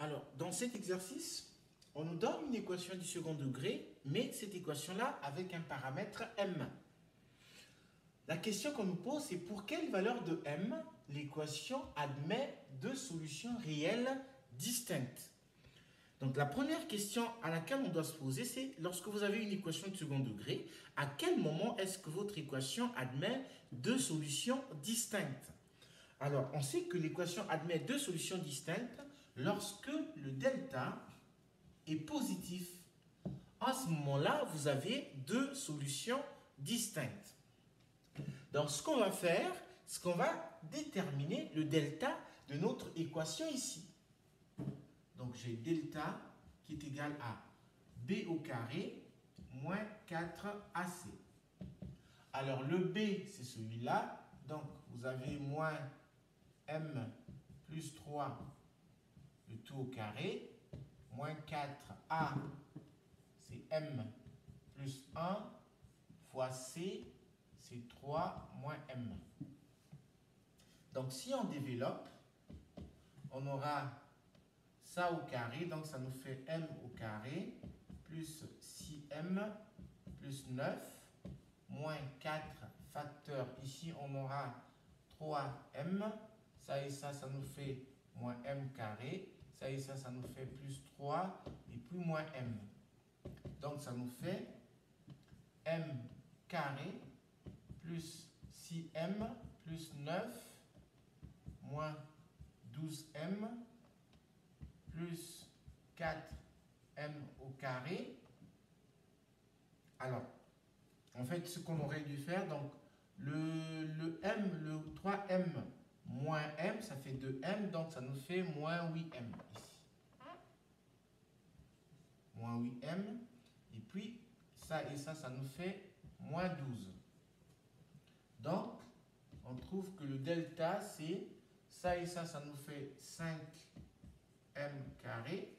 Alors, dans cet exercice, on nous donne une équation du second degré, mais cette équation-là avec un paramètre m. La question qu'on nous pose, c'est pour quelle valeur de m l'équation admet deux solutions réelles distinctes. Donc, la première question à laquelle on doit se poser, c'est lorsque vous avez une équation de second degré, à quel moment est-ce que votre équation admet deux solutions distinctes? Alors, on sait que l'équation admet deux solutions distinctes lorsque le delta est positif. À ce moment-là, vous avez deux solutions distinctes. Donc, ce qu'on va faire, c'est qu'on va déterminer le delta de notre équation ici. Donc, j'ai delta qui est égal à b au carré moins 4ac. Alors, le b, c'est celui-là. Donc, vous avez moins m plus 3, le tout au carré, moins 4a, c'est m plus 1, fois c, c'est 3 moins m. Donc, si on développe, on aura ça au carré, donc ça nous fait m au carré, plus 6m, plus 9, moins 4 facteur. Ici, on aura 3m, ça et ça nous fait moins m carré, ça et ça nous fait plus 3 et plus moins m. Donc, ça nous fait m carré plus 6m plus 9 moins 12m plus 4m au carré. Alors, en fait, ce qu'on aurait dû faire, donc, le 3m moins m, ça fait 2m, donc ça nous fait moins 8m ici. Moins 8m, et puis ça et ça nous fait moins 12. Donc, on trouve que le delta, c'est ça et ça nous fait 5m carré.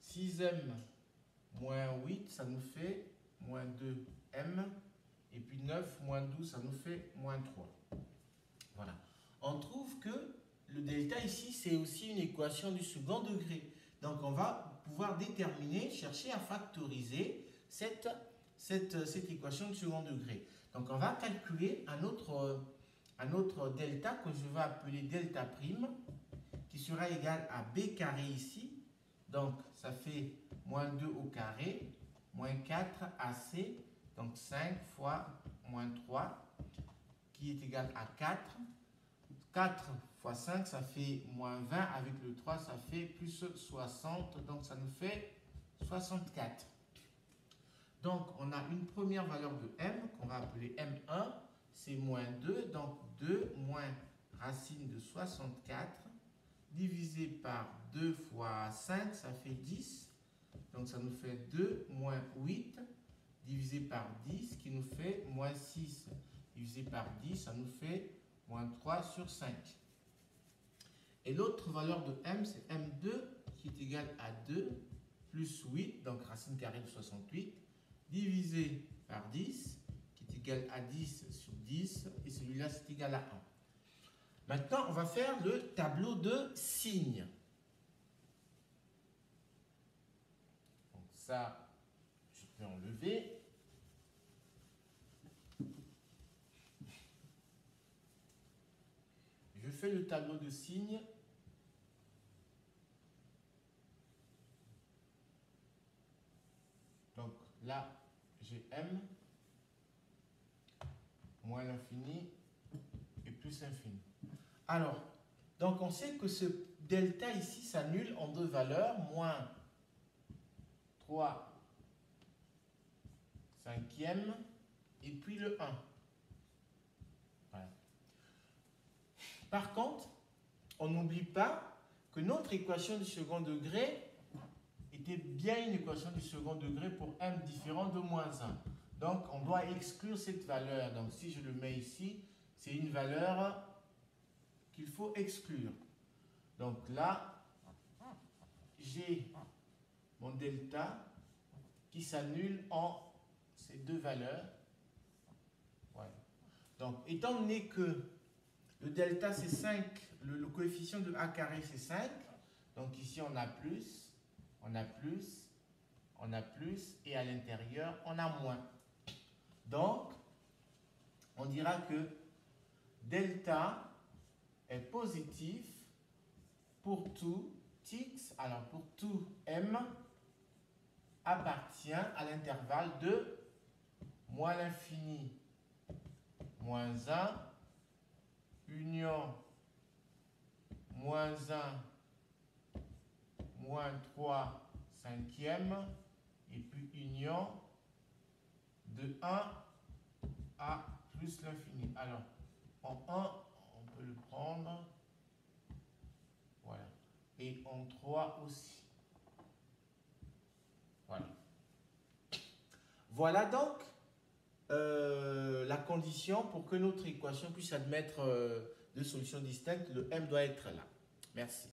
6m moins 8, ça nous fait moins 2m. Et puis 9 moins 12, ça nous fait moins 3. Voilà. On trouve que le delta ici, c'est aussi une équation du second degré. Donc, on va pouvoir déterminer, chercher à factoriser cette équation du second degré. Donc, on va calculer un autre delta que je vais appeler delta prime, qui sera égal à b carré ici. Donc, ça fait moins 2 au carré, moins 4 ac, donc 5 fois moins 3, qui est égal à 4. 4 fois 5, ça fait moins 20. Avec le 3, ça fait plus 60. Donc, ça nous fait 64. Donc, on a une première valeur de m qu'on va appeler m1. C'est moins 2. Donc, 2 moins racine de 64 divisé par 2 fois 5, ça fait 10. Donc, ça nous fait 2 moins 8 divisé par 10 qui nous fait moins 6 divisé par 10, ça nous fait moins 3 sur 5. Et l'autre valeur de m, c'est m2 qui est égal à 2 plus 8, donc racine carrée de 68, divisé par 10 qui est égal à 10 sur 10, et celui-là c'est égal à 1. Maintenant, on va faire le tableau de signes. Donc ça, je peux enlever. Je fais le tableau de signes. Donc là, j'ai m moins l'infini et plus l'infini. Alors, donc on sait que ce delta ici s'annule en deux valeurs, moins 3 cinquième et puis le 1. Voilà. Par contre, on n'oublie pas que notre équation du second degré était bien une équation du second degré pour m différent de moins 1. Donc, on doit exclure cette valeur. Donc, si je le mets ici, c'est une valeur qu'il faut exclure. Donc là, j'ai mon delta qui s'annule en ces deux valeurs. Voilà. Donc, étant donné que le delta c'est 5, le coefficient de a carré c'est 5, Donc ici, on a plus, on a plus, on a plus, et à l'intérieur, on a moins. Donc, on dira que delta est positif pour tout x, alors pour tout m appartient à l'intervalle de moins l'infini, moins 1, union, moins 1, moins 3 cinquième, et puis union de 1 à plus l'infini. Alors, en 1, on peut le prendre, voilà, et en 3 aussi. Voilà. Voilà donc la condition pour que notre équation puisse admettre deux solutions distinctes. Le m doit être là. Merci.